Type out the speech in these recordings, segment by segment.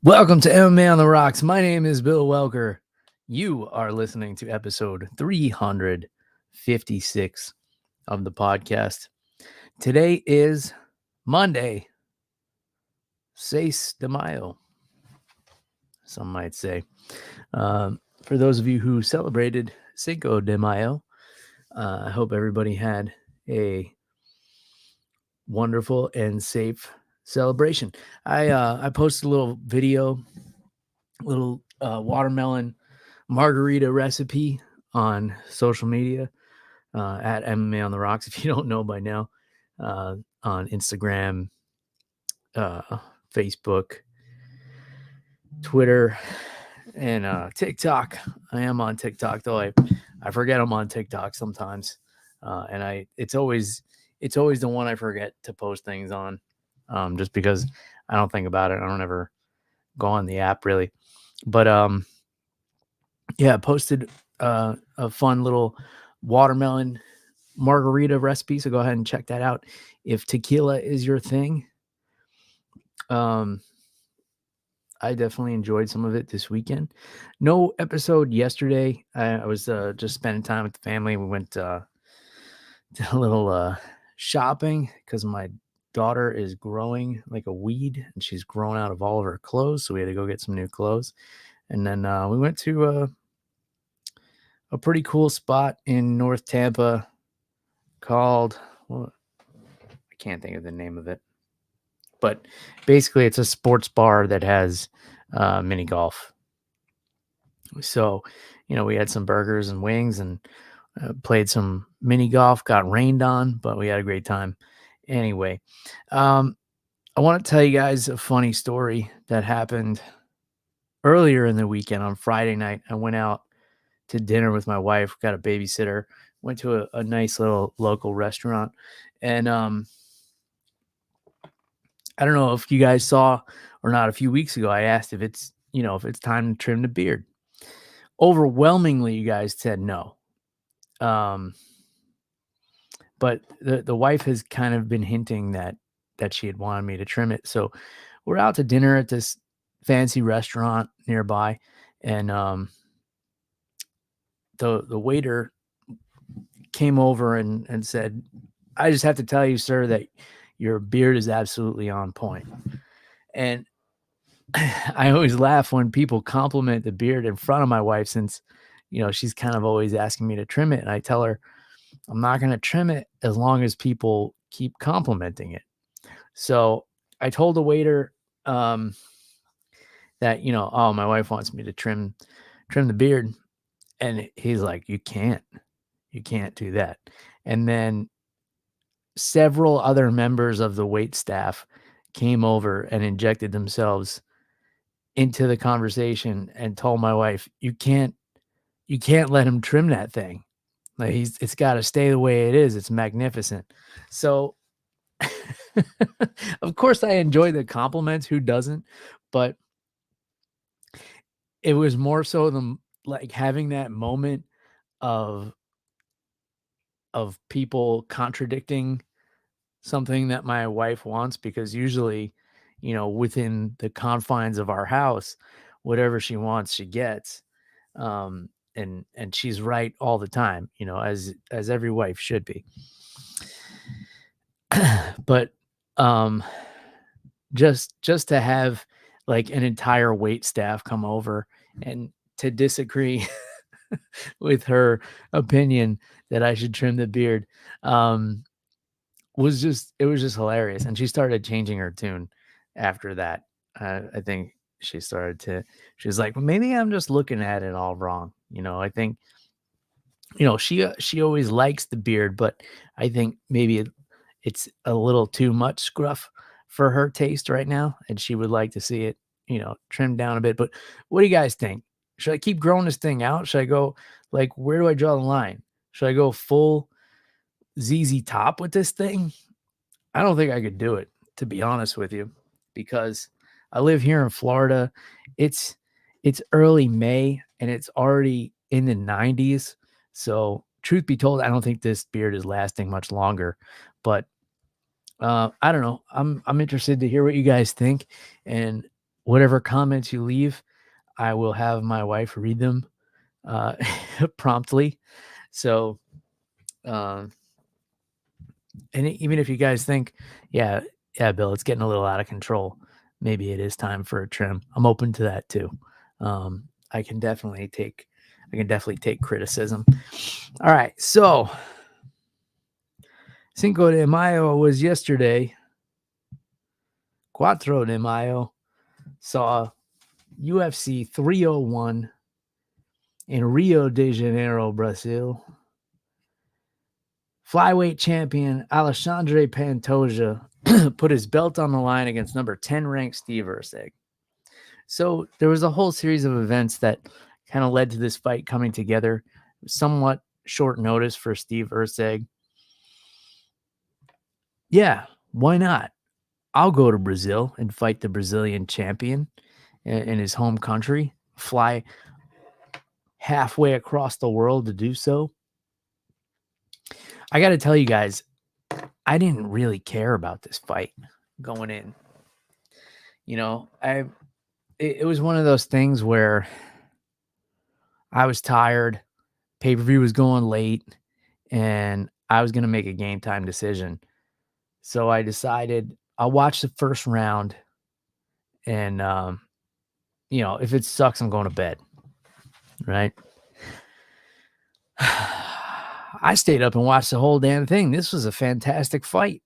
Welcome to MMA on the Rocks. My name is Bill Welker. You are listening to episode 356 of the podcast. Today is Monday, Cinco de Mayo, some might say. For those of you who celebrated Cinco de Mayo, I hope everybody had a wonderful and safe celebration. I posted a little video, little watermelon margarita recipe on social media at MMA on the Rocks. If you don't know by now, on Instagram, Facebook, Twitter, and TikTok. I am on TikTok, though I forget I'm on TikTok sometimes, and it's always the one I forget to post things on, just because I don't think about it. I don't ever go on the app really, but yeah, I posted a fun little watermelon margarita recipe, so go ahead and check that out if tequila is your thing. I definitely enjoyed some of it this weekend. No episode yesterday. I was just spending time with the family. We went to a little shopping because my daughter is growing like a weed and she's grown out of all of her clothes, so we had to go get some new clothes. And then we went to a pretty cool spot in North Tampa called, well, I can't think of the name of it, but basically it's a sports bar that has mini golf. So, we had some burgers and wings and played some mini golf, got rained on, but we had a great time. Anyway, I want to tell you guys a funny story that happened earlier in the weekend. On Friday night, I went out to dinner with my wife, got a babysitter, went to a nice little local restaurant. And I don't know if you guys saw or not, a few weeks ago, I asked if it's time to trim the beard. Overwhelmingly, you guys said no. But the wife has kind of been hinting that she had wanted me to trim it. So we're out to dinner at this fancy restaurant nearby, and the waiter came over and said, "I just have to tell you, sir, that your beard is absolutely on point." And I always laugh when people compliment the beard in front of my wife, since she's kind of always asking me to trim it, and I tell her I'm not going to trim it as long as people keep complimenting it. So I told the waiter that oh, my wife wants me to trim the beard, and he's like, you can't do that. And then several other members of the wait staff came over and injected themselves into the conversation and told my wife, you can't let him trim that thing. Like, it's got to stay the way it is. It's magnificent. So of course I enjoy the compliments. Who doesn't? But it was more so like having that moment of people contradicting something that my wife wants, because usually, within the confines of our house, whatever she wants, she gets. And she's right all the time, as every wife should be. But just to have like an entire wait staff come over and to disagree with her opinion that I should trim the beard, was just hilarious. And she started changing her tune after that. I think she was like, well, maybe I'm just looking at it all wrong. I think, she always likes the beard, but I think maybe it's a little too much scruff for her taste right now, and she would like to see it, trimmed down a bit. But what do you guys think? Should I keep growing this thing out? Should I go, like, where do I draw the line? Should I go full ZZ Top with this thing? I don't think I could do it, to be honest with you, because I live here in Florida. It's early May and it's already in the 90s. So truth be told, I don't think this beard is lasting much longer. But I don't know. I'm interested to hear what you guys think. And whatever comments you leave, I will have my wife read them uh, promptly. So, um, and even if you guys think, yeah, yeah, Bill, it's getting a little out of control, maybe it is time for a trim. I'm open to that too. Um, I can definitely take, I can definitely take criticism. All right, so Cinco de Mayo was yesterday. Cuatro de Mayo saw UFC 301 in Rio de Janeiro, Brazil. Flyweight champion Alexandre Pantoja put his belt on the line against number 10 ranked Steve Erceg. So there was a whole series of events that kind of led to this fight coming together. Somewhat short notice for Steve Erceg. Yeah, why not? I'll go to Brazil and fight the Brazilian champion in his home country, fly halfway across the world to do so. I got to tell you guys, I didn't really care about this fight going in. You know, it was one of those things where I was tired, pay-per-view was going late, and I was going to make a game time decision. So I decided I'll watch the first round, and if it sucks, I'm going to bed. Right? I stayed up and watched the whole damn thing. This was a fantastic fight.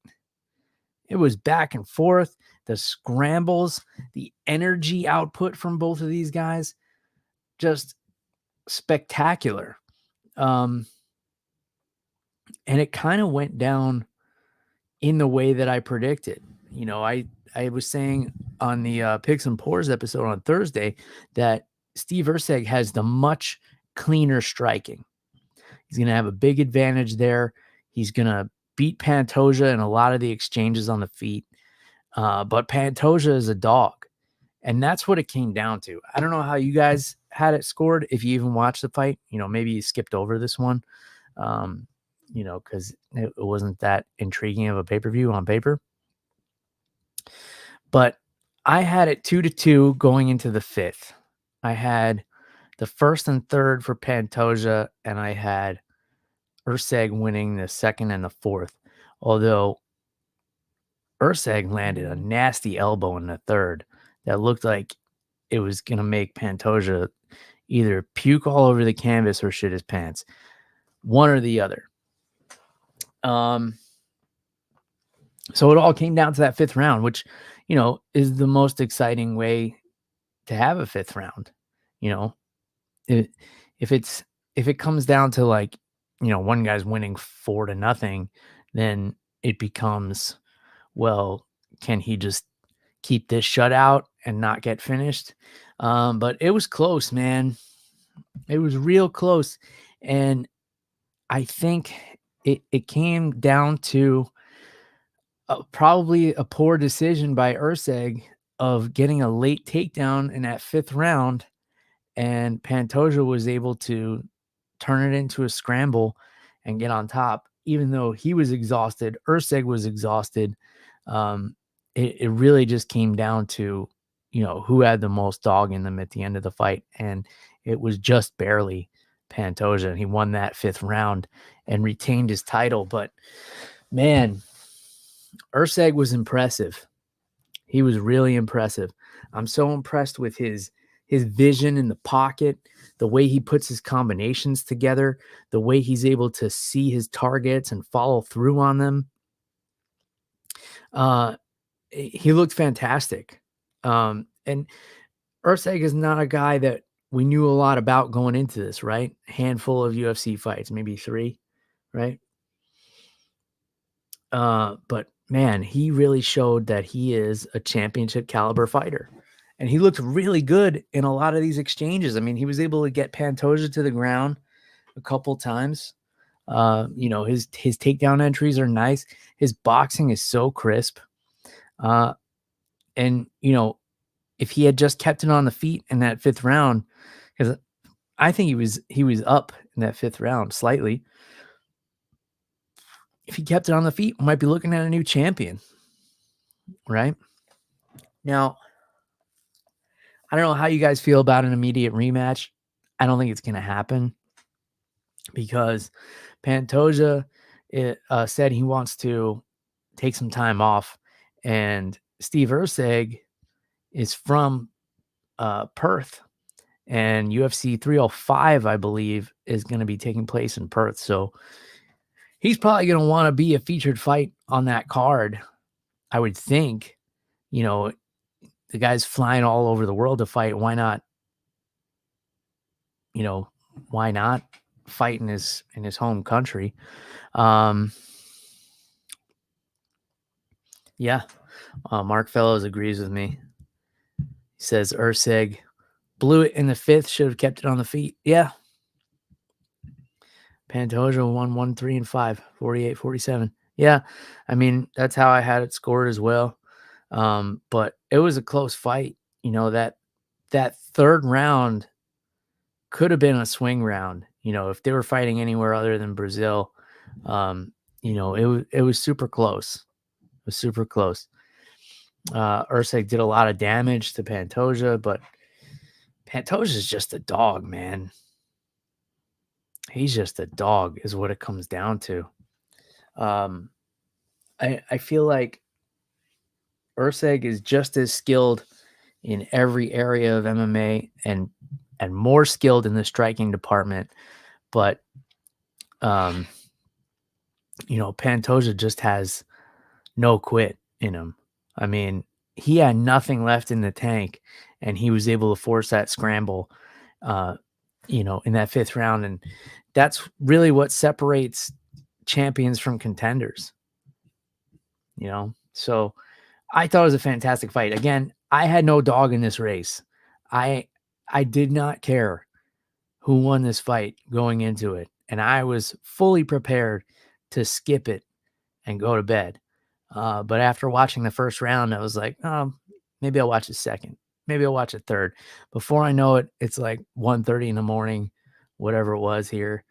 It was back and forth, the scrambles, the energy output from both of these guys, just spectacular. And it kind of went down in the way that I predicted. I was saying on the Picks and Pours episode on Thursday that Steve Erceg has the much cleaner striking. He's going to have a big advantage there. He's going to beat Pantoja in a lot of the exchanges on the feet. But Pantoja is a dog. And that's what it came down to. I don't know how you guys had it scored. If you even watched the fight, maybe you skipped over this one, because it wasn't that intriguing of a pay-per-view on paper. But I had it 2-2 going into the fifth. I had the first and third for Pantoja, and I had Erceg winning the second and the fourth. Although Erceg landed a nasty elbow in the third that looked like it was going to make Pantoja either puke all over the canvas or shit his pants. One or the other. So it all came down to that fifth round, which, is the most exciting way to have a fifth round. If it comes down to like, one guy's winning 4-0, then it becomes, well, can he just keep this shutout and not get finished? But it was close, man. It was real close. And I think it came down to probably a poor decision by Erceg of getting a late takedown in that fifth round. And Pantoja was able to turn it into a scramble and get on top. Even though he was exhausted, Erceg was exhausted. It really just came down to, who had the most dog in them at the end of the fight. And it was just barely Pantoja. And he won that fifth round and retained his title. But man, Erceg was impressive. He was really impressive. I'm so impressed with his vision in the pocket, the way he puts his combinations together, the way he's able to see his targets and follow through on them. He looked fantastic. And Erceg is not a guy that we knew a lot about going into this, right? Handful of UFC fights, maybe 3, right? But man, he really showed that he is a championship caliber fighter. And he looked really good in a lot of these exchanges. I mean, he was able to get Pantoja to the ground a couple times. His takedown entries are nice. His boxing is so crisp. And if he had just kept it on the feet in that fifth round, because I think he was up in that fifth round slightly. If he kept it on the feet, we might be looking at a new champion, right? Now, I don't know how you guys feel about an immediate rematch. I don't think it's going to happen because Pantoja said he wants to take some time off, and Steve Erceg is from Perth, and UFC 305, I believe, is going to be taking place in Perth. So he's probably going to want to be a featured fight on that card, I would think. You know, the guy's flying all over the world to fight. Why not? You know, why not fight in his home country? Yeah, Mark Fellows agrees with me. He says Erceg blew it in the 5th, should have kept it on the feet. Yeah. Pantoja won 1-3-5, 48-47. Yeah, I mean, that's how I had it scored as well. But it was a close fight. You know, that 3rd round could have been a swing round. You know, if they were fighting anywhere other than Brazil, you know, it was super close. It was super close. Erceg did a lot of damage to Pantoja, but Pantoja is just a dog, man. He's just a dog is what it comes down to. I feel like Erceg is just as skilled in every area of MMA and more skilled in the striking department. But, you know, Pantoja just has no quit in him. I mean, he had nothing left in the tank, and he was able to force that scramble, you know, in that 5th round. And that's really what separates champions from contenders, you know? So I thought it was a fantastic fight. Again, I had no dog in this race. I did not care who won this fight going into it, and I was fully prepared to skip it and go to bed. But after watching the 1st round, I was like, maybe I'll watch a second. Maybe I'll watch a third. Before I know it, it's like 1:30 in the morning, whatever it was here.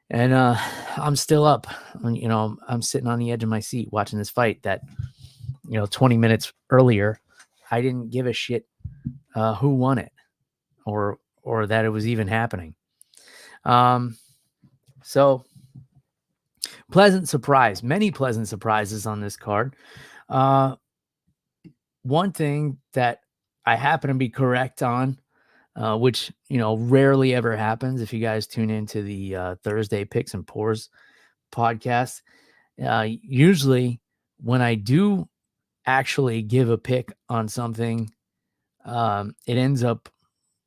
And I'm still up. You know, I'm sitting on the edge of my seat watching this fight that, you know, 20 minutes earlier, I didn't give a shit who won it or that it was even happening. So pleasant surprise, many pleasant surprises on this card. One thing that I happen to be correct on, which, you know, rarely ever happens if you guys tune into the Thursday Picks and Pours podcast. Usually when I do actually give a pick on something, it ends up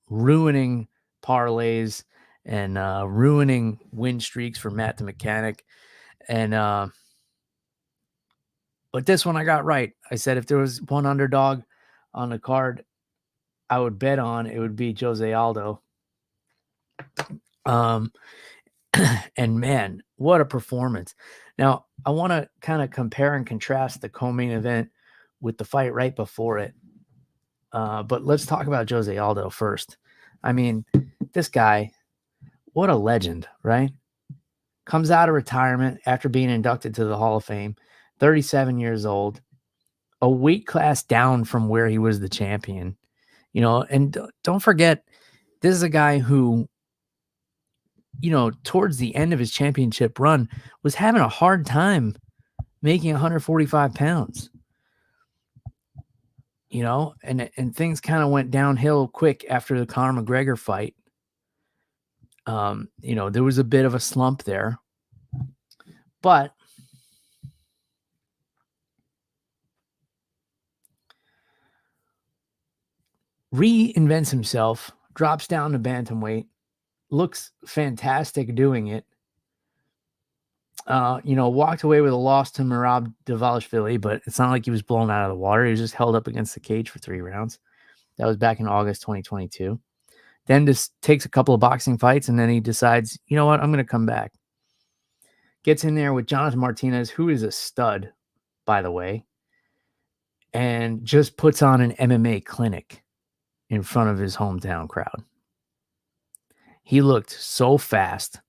ruining parlays and ruining win streaks for Matt the Mechanic. And but this one I got right. I said if there was one underdog on the card I would bet on, it would be Jose Aldo. And man, what a performance. Now, I want to kind of compare and contrast the co-main event with the fight right before it. But let's talk about Jose Aldo first. I mean, this guy, what a legend, right? Comes out of retirement after being inducted to the Hall of Fame, 37 years old, a weight class down from where he was the champion, you know, and don't forget, this is a guy who, you know, towards the end of his championship run was having a hard time making 145 pounds, you know, and things kind of went downhill quick after the Conor McGregor fight. You know, there was a bit of a slump there, but reinvents himself, drops down to bantamweight, looks fantastic doing it. You know, walked away with a loss to Merab Dvalishvili, but it's not like he was blown out of the water. He was just held up against the cage for 3 rounds. That was back in August 2022. Then just takes a couple of boxing fights, and then he decides, you know what, I'm going to come back. Gets in there with Jonathan Martinez, who is a stud, by the way, and just puts on an MMA clinic in front of his hometown crowd. He looked so fast.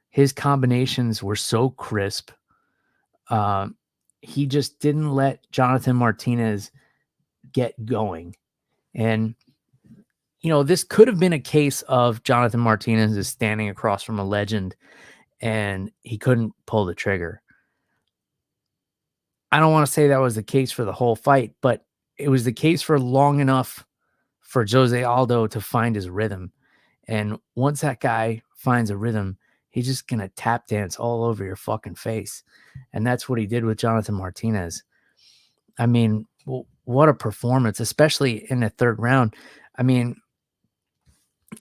His combinations were so crisp. He just didn't let Jonathan Martinez get going. And this could have been a case of Jonathan Martinez is standing across from a legend and he couldn't pull the trigger. I don't want to say that was the case for the whole fight, but it was the case for long enough for Jose Aldo to find his rhythm. And once that guy finds a rhythm, he's just going to tap dance all over your fucking face. And that's what he did with Jonathan Martinez. I mean, what a performance, especially in the third round. I mean,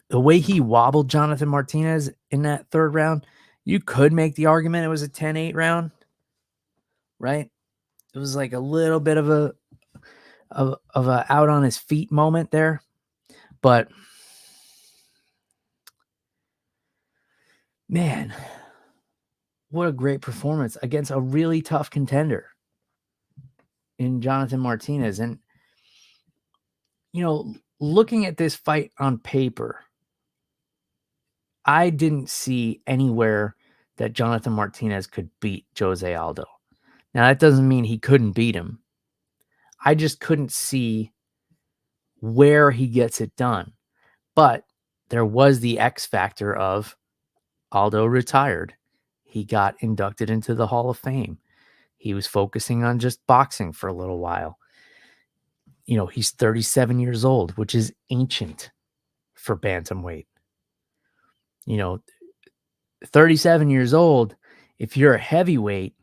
the way he wobbled Jonathan Martinez in that third round, you could make the argument it was a 10-8 round, right? It was like a little bit of a out on his feet moment there, but man, what a great performance against a really tough contender in Jonathan Martinez. And looking at this fight on paper, I didn't see anywhere that Jonathan Martinez could beat Jose Aldo. Now, that doesn't mean he couldn't beat him. I just couldn't see where he gets it done. But there was the X factor of Aldo retired. He got inducted into the Hall of Fame. He was focusing on just boxing for a little while. He's 37 years old, which is ancient for bantamweight. 37 years old, if you're a heavyweight,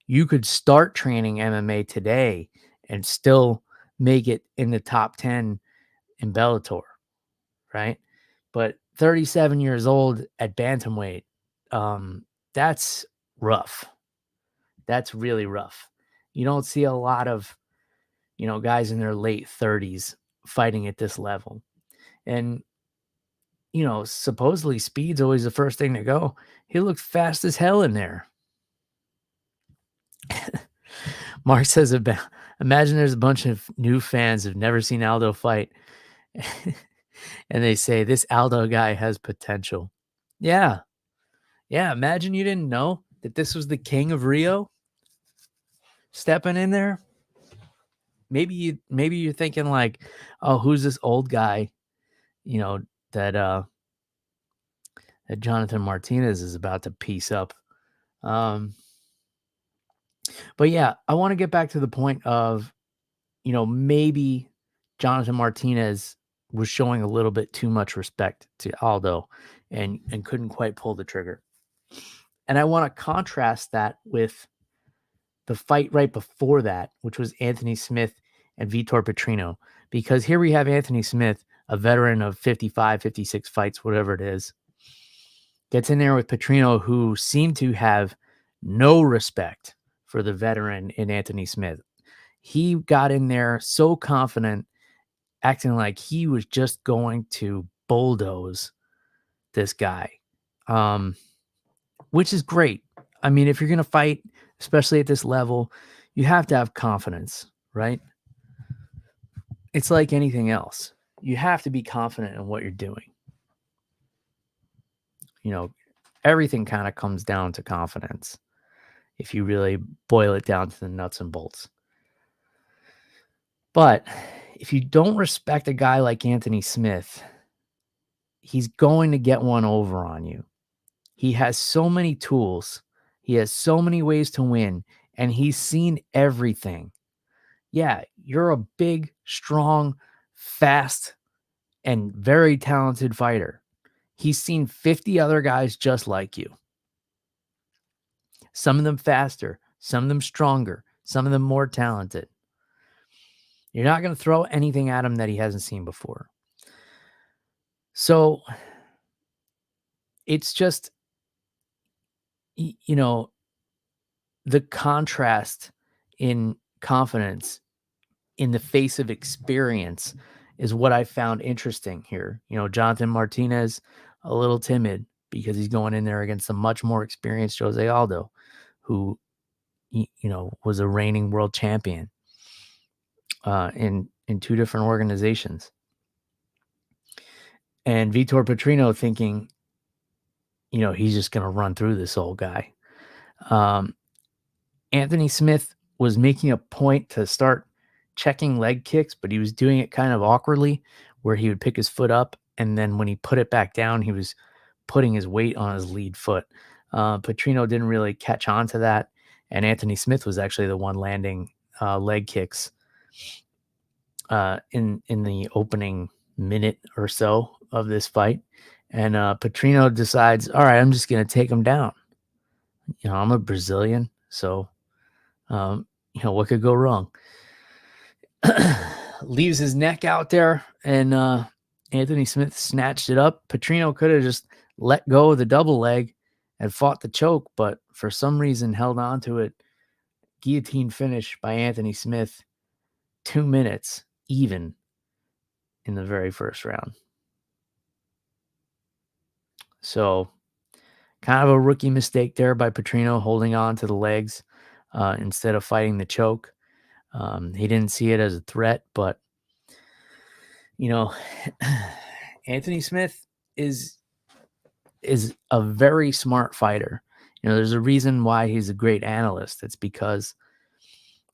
you could start training MMA today and still make it in the top 10 in Bellator, right? But 37 years old at bantamweight, that's rough. That's really rough. You don't see a lot of, guys in their late 30s fighting at this level. And, supposedly speed's always the first thing to go. He looked fast as hell in there. Mark says, imagine there's a bunch of new fans who've never seen Aldo fight. And they say, this Aldo guy has potential. Yeah. Yeah. Imagine you didn't know that this was the king of Rio stepping in there. Maybe you're thinking like, oh, who's this old guy, that Jonathan Martinez is about to piece up. But yeah, I want to get back to the point of, maybe Jonathan Martinez was showing a little bit too much respect to Aldo and couldn't quite pull the trigger. And I want to contrast that with the fight right before that, which was Anthony Smith and Vitor Petrino, because here we have Anthony Smith, a veteran of 55, 56 fights, whatever it is, gets in there with Petrino, who seemed to have no respect for the veteran in Anthony Smith. He got in there so confident, acting like he was just going to bulldoze this guy, which is great. I mean, if you're going to fight, especially at this level, you have to have confidence, right? It's like anything else. You have to be confident in what you're doing. Everything kind of comes down to confidence if you really boil it down to the nuts and bolts. But if you don't respect a guy like Anthony Smith, he's going to get one over on you. He has so many tools. He has so many ways to win, and he's seen everything. Yeah, you're a big, strong, fast, and very talented fighter. He's seen 50 other guys just like you. Some of them faster, some of them stronger, some of them more talented. You're not going to throw anything at him that he hasn't seen before. So it's just, the contrast in confidence in the face of experience is what I found interesting here. Jonathan Martinez, a little timid because he's going in there against a much more experienced Jose Aldo, who, was a reigning world champion in two different organizations. And Vitor Petrino thinking, he's just going to run through this old guy. Anthony Smith was making a point to start checking leg kicks, but he was doing it kind of awkwardly, where he would pick his foot up, and then when he put it back down, he was putting his weight on his lead foot. Petrino didn't really catch on to that, and Anthony Smith was actually the one landing leg kicks in the opening minute or so of this fight. And Petrino decides, all right, I'm just going to take him down. I'm a Brazilian, so what could go wrong? Leaves his neck out there, and Anthony Smith snatched it up. Petrino could have just let go of the double leg and fought the choke, but for some reason held on to it. Guillotine finish by Anthony Smith, 2 minutes even in the very first round. So kind of a rookie mistake there by Petrino, holding on to the legs instead of fighting the choke. He didn't see it as a threat, but Anthony Smith is a very smart fighter. There's a reason why he's a great analyst. It's because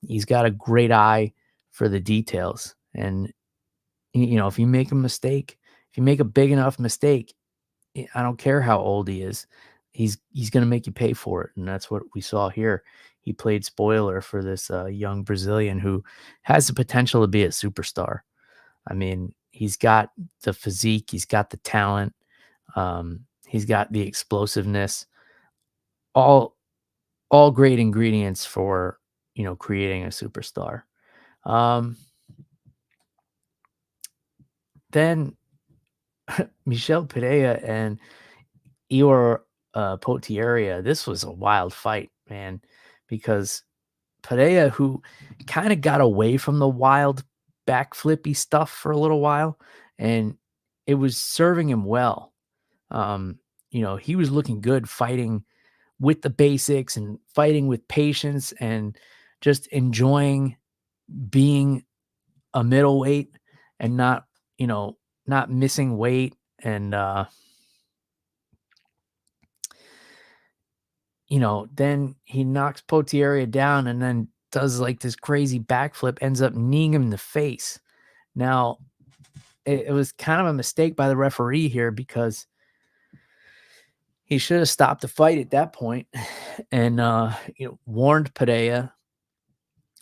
he's got a great eye for the details. And, if you make a mistake, if you make a big enough mistake, I don't care how old he is, he's going to make you pay for it. And that's what we saw here. He played spoiler for this young Brazilian who has the potential to be a superstar. I mean, he's got the physique, he's got the talent, he's got the explosiveness, all great ingredients for, creating a superstar. Then Michel Pereira and Ior Potieria, this was a wild fight, man, because Pereira, who kind of got away from the wild backflippy stuff for a little while, and it was serving him well. He was looking good fighting with the basics and fighting with patience and just enjoying being a middleweight and not missing weight. And, then he knocks Potieria down and then does like this crazy backflip, ends up kneeing him in the face. Now, it was kind of a mistake by the referee here because he should have stopped the fight at that point and, warned Pereira.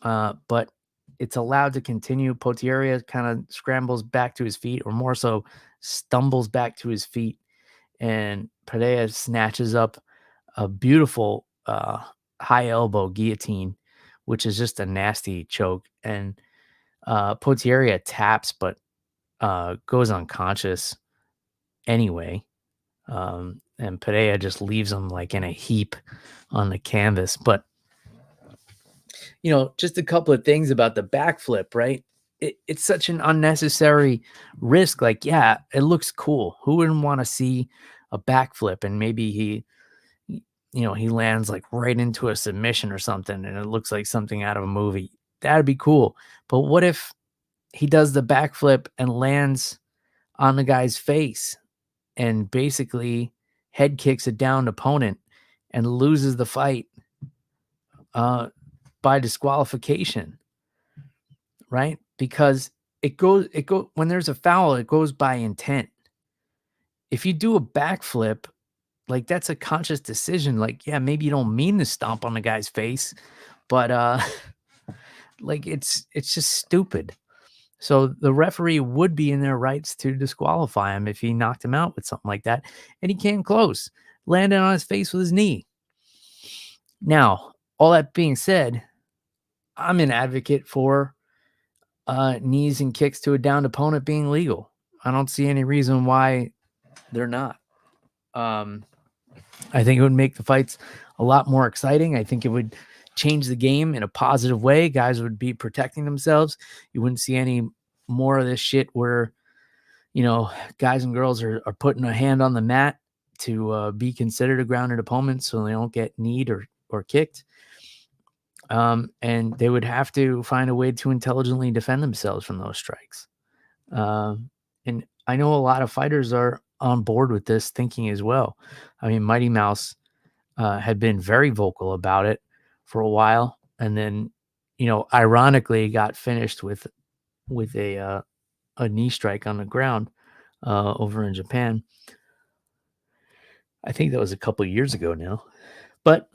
But it's allowed to continue. Potieria kind of scrambles back to his feet, or more so stumbles back to his feet, and Pereira snatches up a beautiful high elbow guillotine, which is just a nasty choke. And Potieria taps, but goes unconscious anyway. And Pereira just leaves him like in a heap on the canvas. But, just a couple of things about the backflip, right? It's such an unnecessary risk. Like, yeah, it looks cool. Who wouldn't want to see a backflip? And maybe he lands like right into a submission or something, and it looks like something out of a movie. That'd be cool. But what if he does the backflip and lands on the guy's face and basically head kicks a downed opponent and loses the fight by disqualification, right? Because it goes when there's a foul, it goes by intent. If you do a backflip, like, that's a conscious decision. Like, yeah, maybe you don't mean to stomp on the guy's face, but like it's just stupid. So the referee would be in their rights to disqualify him if he knocked him out with something like that. And he came close, landed on his face with his knee. Now, all that being said, I'm an advocate for knees and kicks to a downed opponent being legal. I don't see any reason why they're not. I think it would make the fights a lot more exciting. I think it would change the game in a positive way. Guys would be protecting themselves. You wouldn't see any more of this shit where, guys and girls are putting a hand on the mat to be considered a grounded opponent so they don't get kneed or kicked. And they would have to find a way to intelligently defend themselves from those strikes. And I know a lot of fighters are on board with this thinking as well. I mean, Mighty Mouse had been very vocal about it for a while, and then, ironically got finished with a a knee strike on the ground over in Japan. I think that was a couple years ago now. But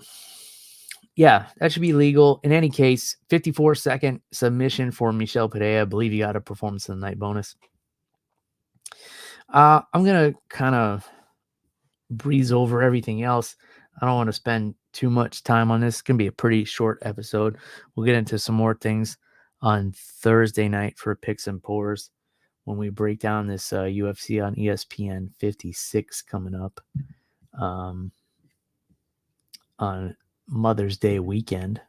yeah, that should be legal. In any case, 54-second submission for Michel Pereira. I believe he got a performance of the night bonus. I'm going to kind of breeze over everything else. I don't want to spend too much time on this. It's going to be a pretty short episode. We'll get into some more things on Thursday night for Picks and Pours when we break down this UFC on ESPN 56 coming up on Mother's Day weekend,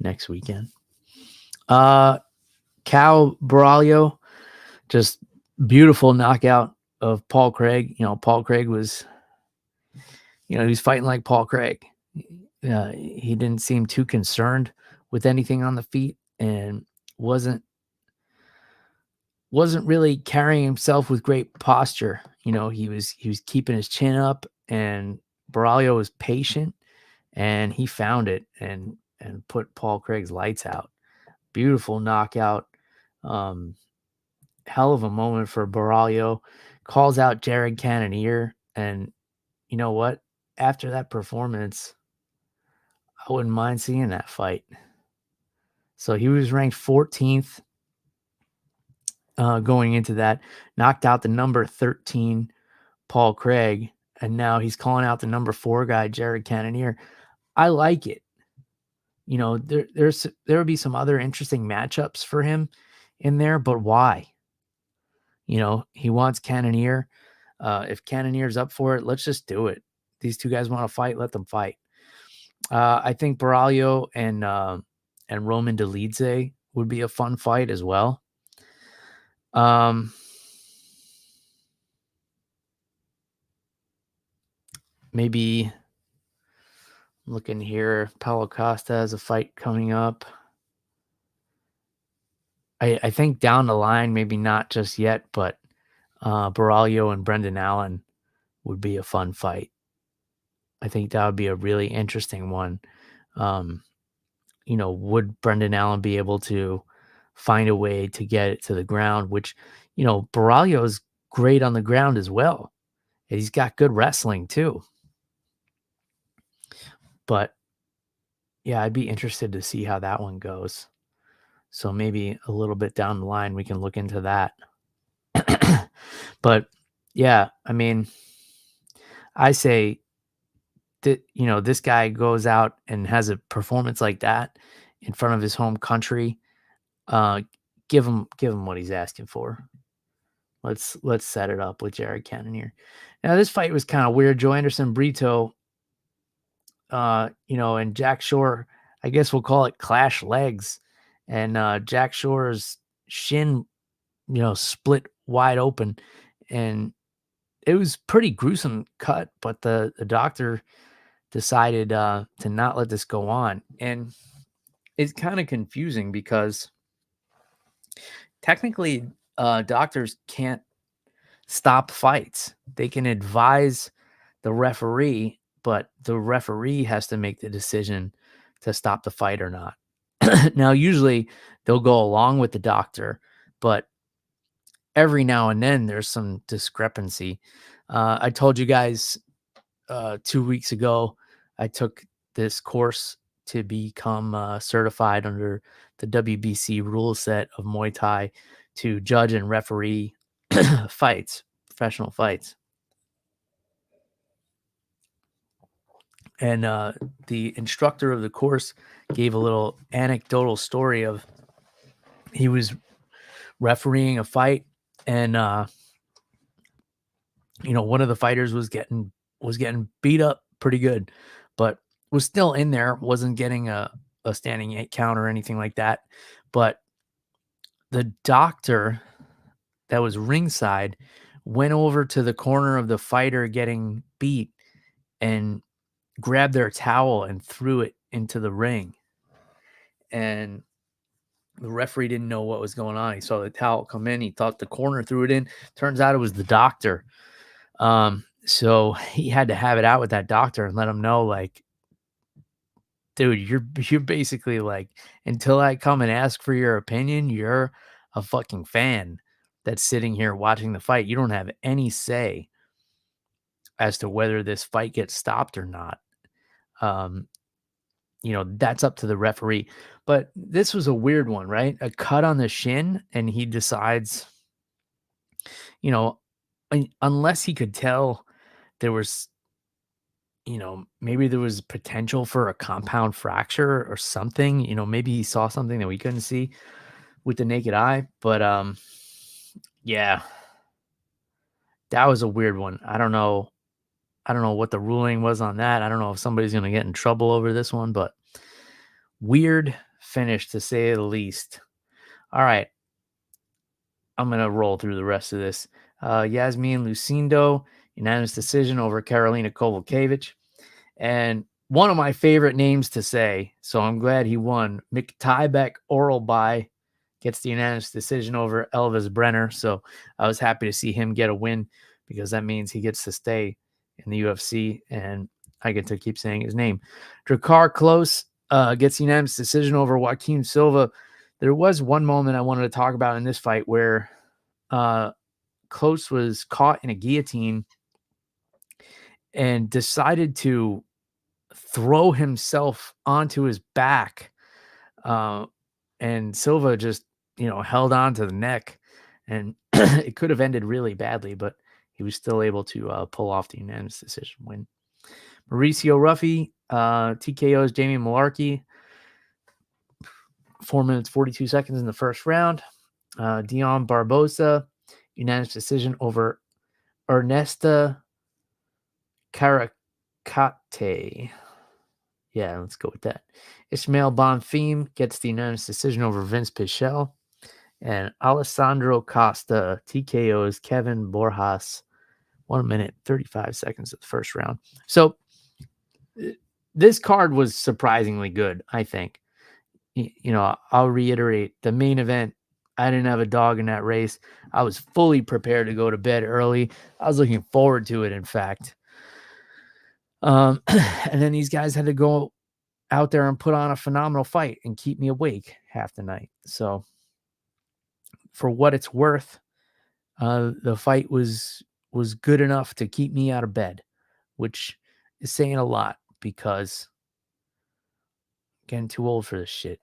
next weekend. Cal Braulio, just beautiful knockout of Paul Craig. Paul Craig was, he was fighting like Paul Craig. He didn't seem too concerned with anything on the feet and wasn't really carrying himself with great posture. He was keeping his chin up, and Braulio was patient, and he found it and put Paul Craig's lights out. Beautiful knockout. Hell of a moment for Braulio. Calls out Jared Cannonier, and you know what? After that performance, I wouldn't mind seeing that fight. So he was ranked 14th going into that, knocked out the number 13 Paul Craig, and now he's calling out the number 4 guy, Jared Cannonier. I like it. There would be some other interesting matchups for him in there, but why? He wants Cannonier. If Cannonier's up for it, let's just do it. These two guys want to fight, let them fight. I think Braulio and Roman Dolidze would be a fun fight as well. Maybe looking here, Paulo Costa has a fight coming up. I think down the line, maybe not just yet, but Braulio and Brendan Allen would be a fun fight. I think that would be a really interesting one. Would Brendan Allen be able to find a way to get it to the ground, which, Braulio is great on the ground as well. And he's got good wrestling too. But yeah, I'd be interested to see how that one goes. So maybe a little bit down the line, we can look into that. But yeah, I mean, I say that, this guy goes out and has a performance like that in front of his home country. Give him what he's asking for. Let's set it up with Jared Cannonier. Now, this fight was kind of weird. Joe Anderson Brito, and Jack Shore, I guess we'll call it clash legs. And Jack Shore's shin, split wide open. And it was pretty gruesome cut, but the doctor decided to not let this go on. And it's kind of confusing because technically doctors can't stop fights. They can advise the referee, but the referee has to make the decision to stop the fight or not. Now, usually they'll go along with the doctor, but every now and then there's some discrepancy. I told you guys 2 weeks ago, I took this course to become certified under the WBC rule set of Muay Thai to judge and referee fights, professional fights. And the instructor of the course gave a little anecdotal story of he was refereeing a fight, and one of the fighters was getting beat up pretty good, but was still in there, wasn't getting a standing 8 count or anything like that. But the doctor that was ringside went over to the corner of the fighter getting beat and grabbed their towel and threw it into the ring. And the referee didn't know what was going on. He saw the towel come in. He thought the corner threw it in. Turns out it was the doctor. So he had to have it out with that doctor and let him know, like, dude, you're basically like, until I come and ask for your opinion, you're a fucking fan. that's sitting here watching the fight, you don't have any say as to whether this fight gets stopped or not. Um, that's up to the referee. But this was a weird one, right? A cut on the shin, and he decides, you know, unless he could tell there was, maybe there was potential for a compound fracture or something. Maybe he saw something that we couldn't see with the naked eye. But yeah, that was a weird one. I don't know. I don't know what the ruling was on that. I don't know if somebody's going to get in trouble over this one, but weird finish to say the least. All right. I'm going to roll through the rest of this. Yasmin Lucindo, unanimous decision over Karolina Kovalevich. And one of my favorite names to say, so I'm glad he won. McTybeck Oralby gets the unanimous decision over Elvis Brenner. So I was happy to see him get a win because that means he gets to stay in the UFC and I get to keep saying his name. Drakkar Klose gets the unanimous decision over Joaquin Silva. There was one moment I wanted to talk about in this fight where Klose was caught in a guillotine and decided to throw himself onto his back. And Silva just, held on to the neck, and it could have ended really badly, but he was still able to pull off the unanimous decision win. Mauricio Ruffy, TKO's Jamie Malarkey, 4 minutes, 42 seconds in the first round. Dion Barbosa, unanimous decision over Ernesta Caracate. Yeah, let's go with that. Ismael Bonfim gets the unanimous decision over Vince Pichel. And Alessandro Costa TKO's Kevin Borjas, 1 minute, 35 seconds of the first round. So this card was surprisingly good, I think. I'll reiterate, the main event, I didn't have a dog in that race. I was fully prepared to go to bed early. I was looking forward to it, in fact. And then these guys had to go out there and put on a phenomenal fight and keep me awake half the night. So for what it's worth, the fight was good enough to keep me out of bed, which is saying a lot because I'm getting too old for this shit,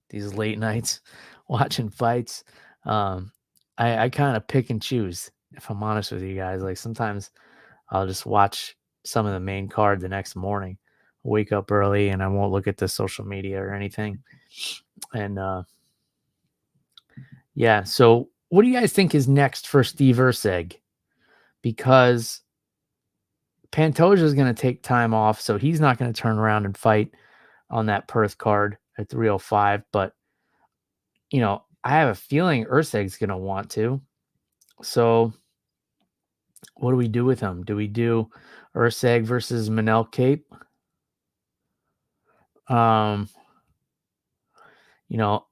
these late nights watching fights. I kind of pick and choose, if I'm honest with you guys. Like sometimes I'll just watch some of the main card the next morning, wake up early, and I won't look at the social media or anything. And yeah, so what do you guys think is next for Steve Erceg? Because Pantoja is going to take time off, so he's not going to turn around and fight on that Perth card at 305. But, I have a feeling Erceg's going to want to. So what do we do with him? Do we do Erceg versus Manel Cape?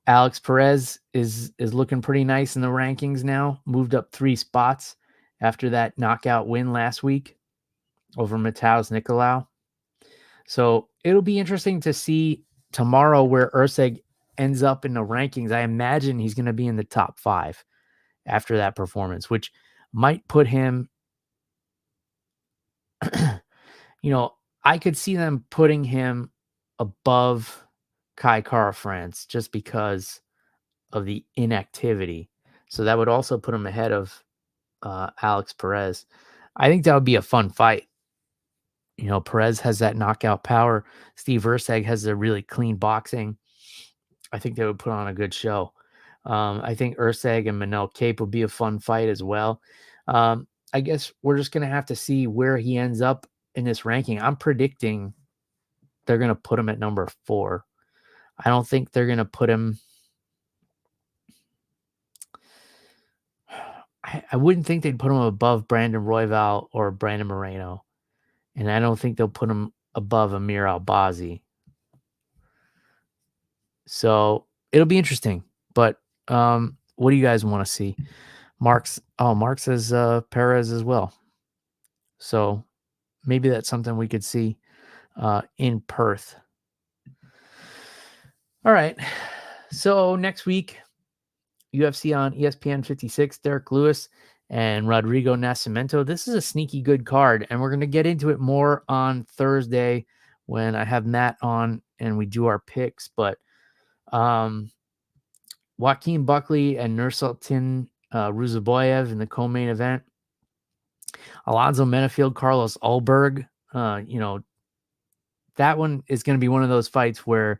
Alex Perez is looking pretty nice in the rankings now. Moved up 3 spots after that knockout win last week over Mataus Nicolau. So it'll be interesting to see tomorrow where Erceg ends up in the rankings. I imagine he's going to be in the top 5 after that performance, which might put him, I could see them putting him above Kai Kara France just because of the inactivity. So that would also put him ahead of Alex Perez. I think that would be a fun fight. Perez has that knockout power. Steve Erceg has the really clean boxing. I think they would put on a good show. I think Erceg and Manel Cape would be a fun fight as well. I guess we're just going to have to see where he ends up in this ranking. I'm predicting they're going to put him at number 4. I don't think they're going to put him. I wouldn't think they'd put him above Brandon Royval or Brandon Moreno. And I don't think they'll put him above Amir Albazi. So it'll be interesting. But what do you guys want to see? Mark says Perez as well. So maybe that's something we could see in Perth. All right. So next week, UFC on ESPN 56, Derek Lewis and Rodrigo Nascimento. This is a sneaky good card, and we're going to get into it more on Thursday when I have Matt on and we do our picks. But Joaquin Buckley and Nursultan Ruzaboyev in the co-main event. Alonzo Menafield, Carlos Ulberg. That one is going to be one of those fights where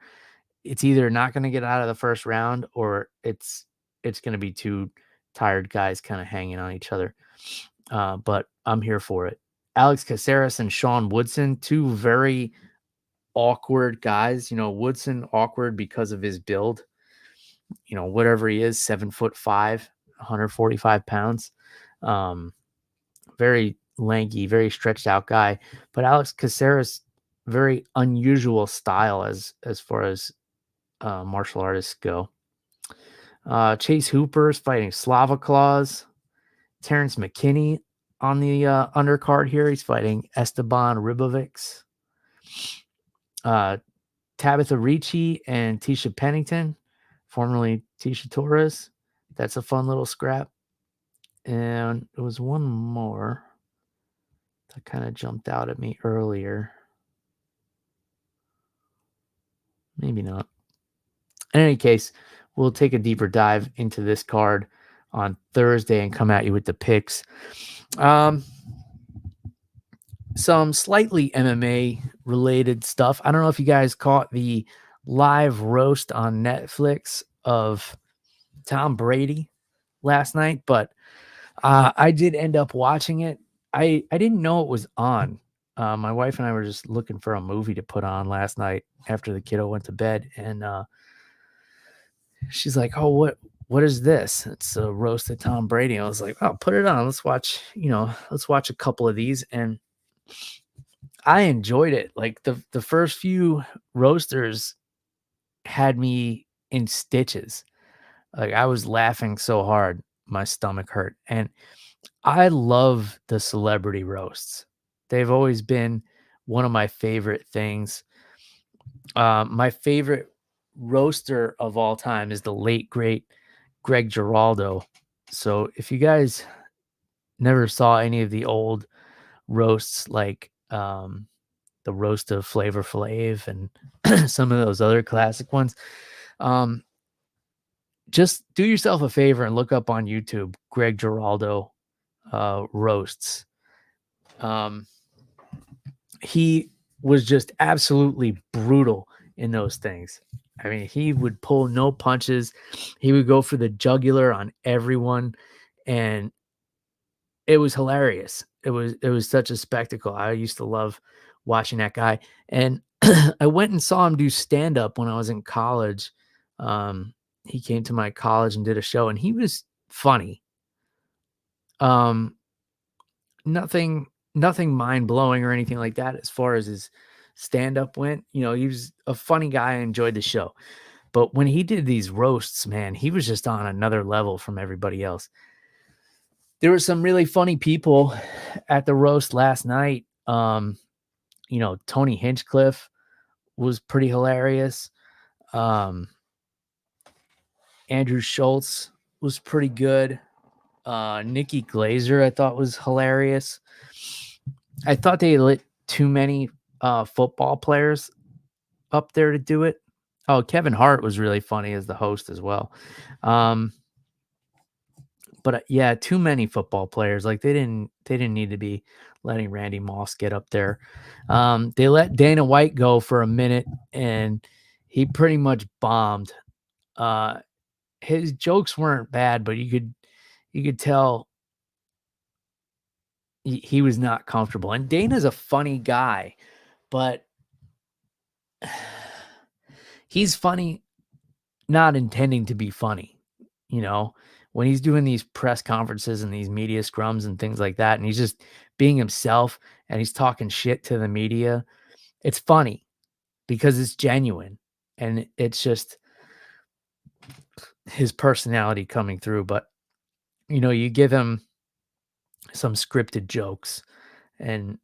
it's either not going to get out of the first round or it's going to be two tired guys kind of hanging on each other. But I'm here for it. Alex Caceres and Sean Woodson, two very awkward guys. Woodson awkward because of his build. Whatever he is, 7'5", 145 pounds. Very lanky, very stretched out guy. But Alex Caceres, very unusual style as far as martial artists go. Chase Hooper is fighting Slava Claus. Terrence McKinney on the undercard here. He's fighting Esteban Ribovics. Tabitha Ricci and Tisha Pennington, formerly Tisha Torres. That's a fun little scrap. And there was one more that kind of jumped out at me earlier. Maybe not. In any case, we'll take a deeper dive into this card on Thursday and come at you with the picks. Some slightly MMA related stuff. I don't know if you guys caught the live roast on Netflix of Tom Brady last night, but I did end up watching it. I didn't know it was on. My wife and I were just looking for a movie to put on last night after the kiddo went to bed, and she's like, "Oh, what is this?" It's a roast of Tom Brady. I was like, "Oh, put it on. Let's watch a couple of these." And I enjoyed it. Like the first few roasters had me in stitches. Like I was laughing so hard, my stomach hurt. And I love the celebrity roasts. They've always been one of my favorite things. My favorite roaster of all time is the late, great Greg Giraldo. So if you guys never saw any of the old roasts, like the roast of Flavor Flav and some of those other classic ones, just do yourself a favor and look up on YouTube Greg Giraldo roasts. He was just absolutely brutal in those things. I mean, he would pull no punches. He would go for the jugular on everyone, and it was hilarious. It was such a spectacle. I used to love watching that guy. And I went and saw him do stand up when I was in college. He came to my college and did a show, and he was funny. Nothing mind blowing or anything like that as far as his stand up went. He was a funny guy. I enjoyed the show. But when he did these roasts, man, he was just on another level from everybody else. There were some really funny people at the roast last night. Tony Hinchcliffe was pretty hilarious. Andrew Schultz was pretty good. Nikki Glazer, I thought, was hilarious. I thought they lit too many football players up there to do it. Oh, Kevin Hart was really funny as the host as well. But yeah, too many football players. Like they didn't need to be letting Randy Moss get up there. They let Dana White go for a minute, and he pretty much bombed. His jokes weren't bad, but you could tell he was not comfortable. And Dana's a funny guy, but he's funny not intending to be funny. When he's doing these press conferences and these media scrums and things like that, and he's just being himself and he's talking shit to the media, it's funny because it's genuine and it's just his personality coming through. But you give him some scripted jokes and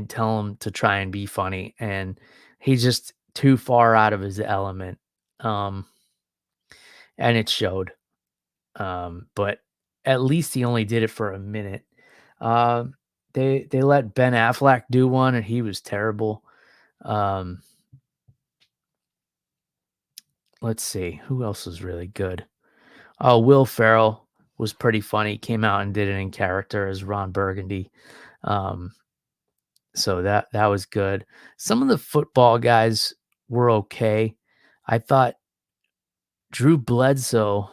tell him to try and be funny, and he's just too far out of his element. And it showed. But at least he only did it for a minute. Um, they let Ben Affleck do one, and he was terrible. Um, let's see who else was really good. Oh, Will Ferrell was pretty funny. Came out and did it in character as Ron Burgundy. Um, so that was good. Some of the football guys were okay. I thought Drew Bledsoe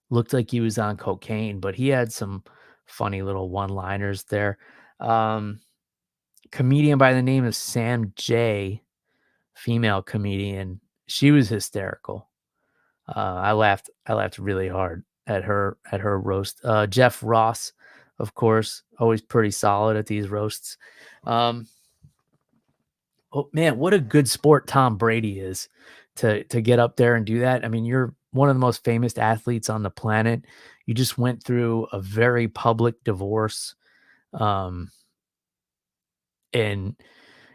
looked like he was on cocaine, but he had some funny little one-liners there. Um, Comedian by the name of Sam J, female comedian, she was hysterical. I laughed really hard at her roast. Jeff Ross, of course, always pretty solid at these roasts. Um, oh man, what a good sport Tom Brady is to get up there and do that. I mean, you're one of the most famous athletes on the planet. You just went through a very public divorce. Um, and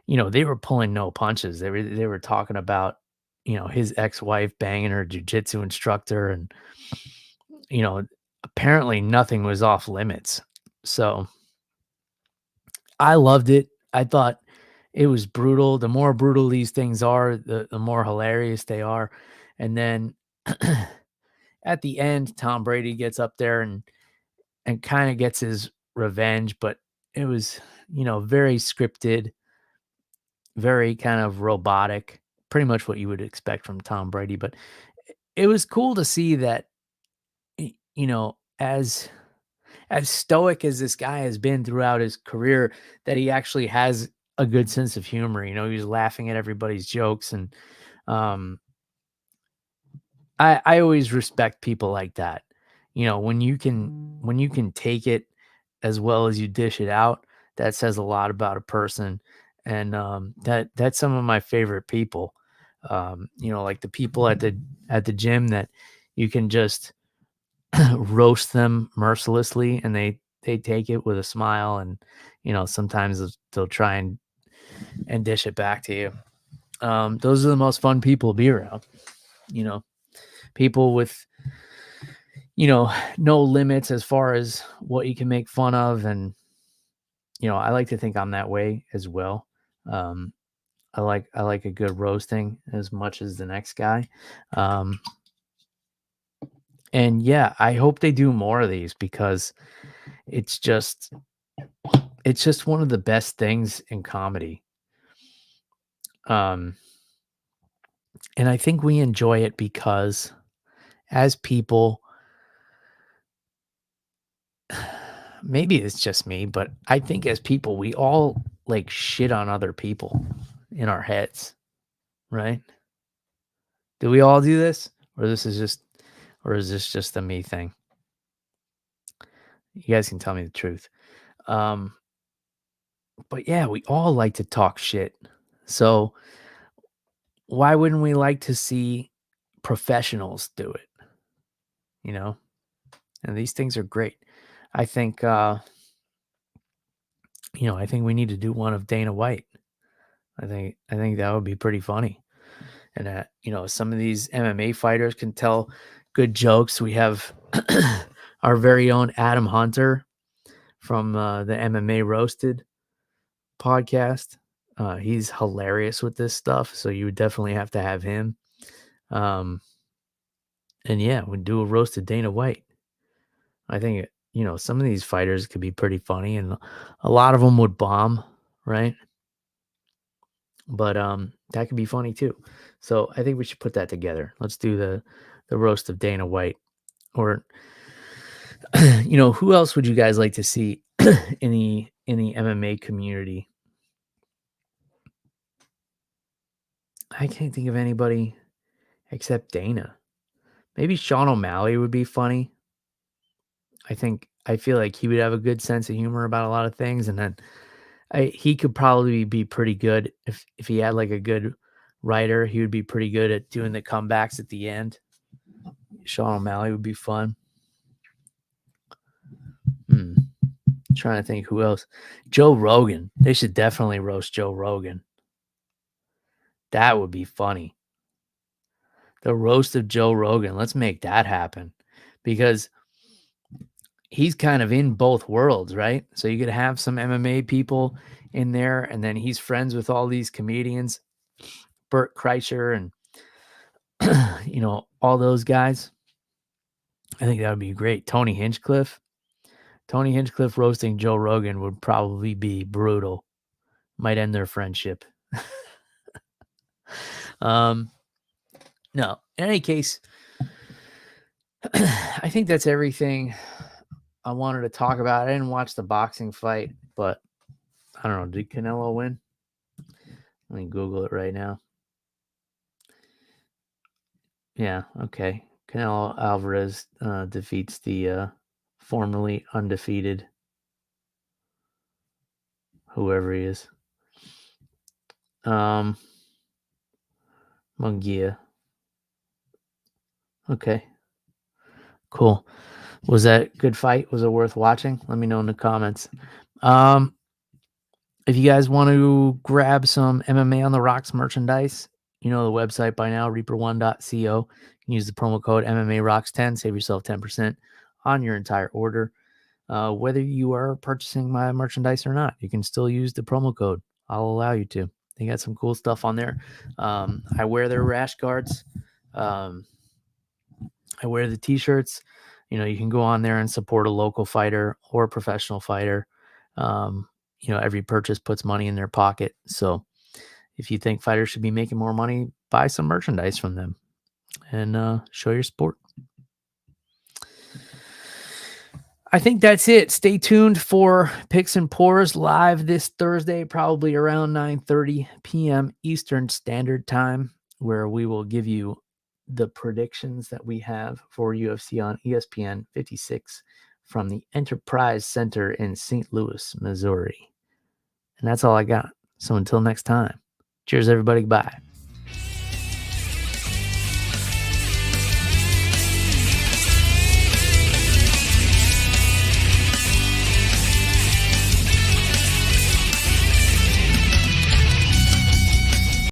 they were pulling no punches. They were talking about, his ex-wife banging her jujitsu instructor, and you know, apparently nothing was off limits. So I loved it. I thought it was brutal. The more brutal these things are, the more hilarious they are. And then at the end, Tom Brady gets up there and kind of gets his revenge, but it was, very scripted, very kind of robotic, pretty much what you would expect from Tom Brady. But it was cool to see that, as stoic as this guy has been throughout his career, that he actually has a good sense of humor. He was laughing at everybody's jokes, and um, I always respect people like that. When you can take it as well as you dish it out, that says a lot about a person, and that's some of my favorite people. Like the people at the gym that you can just roast them mercilessly, and they take it with a smile, and sometimes they'll try and dish it back to you. Those are the most fun people to be around. you know People with no limits as far as what you can make fun of, and I like to think I'm that way as well. um I like a good roasting as much as the next guy. um and yeah, I hope they do more of these, because it's just it's just one of the best things in comedy. Um, and I think we enjoy it because, as people, maybe it's just me, but I think as people, we all like shit on other people in our heads, right? Do we all do this? Or is this just a me thing? You guys can tell me the truth. Um, but yeah, we all like to talk shit. So why wouldn't we like to see professionals do it? You know? And these things are great. I think I think we need to do one of Dana White. I think that would be pretty funny. And some of these MMA fighters can tell good jokes. We have our very own Adam Hunter from the MMA Roasted podcast. He's hilarious with this stuff, so you would definitely have to have him. Um, and yeah, we'd do a roasted Dana White. I think some of these fighters could be pretty funny, and a lot of them would bomb, right? But that could be funny too. So I think we should put that together. Let's do the roast of Dana White. Or who else would you guys like to see in the MMA community? I can't think of anybody except Dana. Maybe Sean O'Malley would be funny. I feel like he would have a good sense of humor about a lot of things, and then he could probably be pretty good if he had like a good writer. He would be pretty good at doing the comebacks at the end. Sean O'Malley would be fun. Trying to think who else. Joe Rogan. They should definitely roast Joe Rogan. That would be funny. The roast of Joe Rogan. Let's make that happen. because he's kind of in both worlds, right? So you could have some MMA people in there, and then he's friends with all these comedians, Bert Kreischer and all those guys. I think that would be great. Tony Hinchcliffe roasting Joe Rogan would probably be brutal. Might end their friendship. No, in any case, I think that's everything I wanted to talk about. I didn't watch the boxing fight, but I don't know. Did Canelo win? Let me Google it right now. Yeah, okay. Canelo Alvarez defeats the formerly undefeated whoever he is. Munguia. Okay. Cool. Was that a good fight? Was it worth watching? Let me know in the comments. If you guys want to grab some MMA on the Rocks merchandise, you know the website by now, reaper1.co. You can use the promo code MMA Rocks 10, save yourself 10% on your entire order. Whether you are purchasing my merchandise or not, you can still use the promo code. I'll allow you to. They got some cool stuff on there. I wear their rash guards. I wear the t-shirts. You can go on there and support a local fighter or a professional fighter. Every purchase puts money in their pocket. So if you think fighters should be making more money, buy some merchandise from them and show your support. I think that's it. Stay tuned for Picks and Pours live this Thursday, probably around 9:30 p.m. Eastern Standard Time, where we will give you the predictions that we have for UFC on ESPN 56 from the Enterprise Center in St. Louis, Missouri. And that's all I got. So until next time, cheers, everybody. Bye.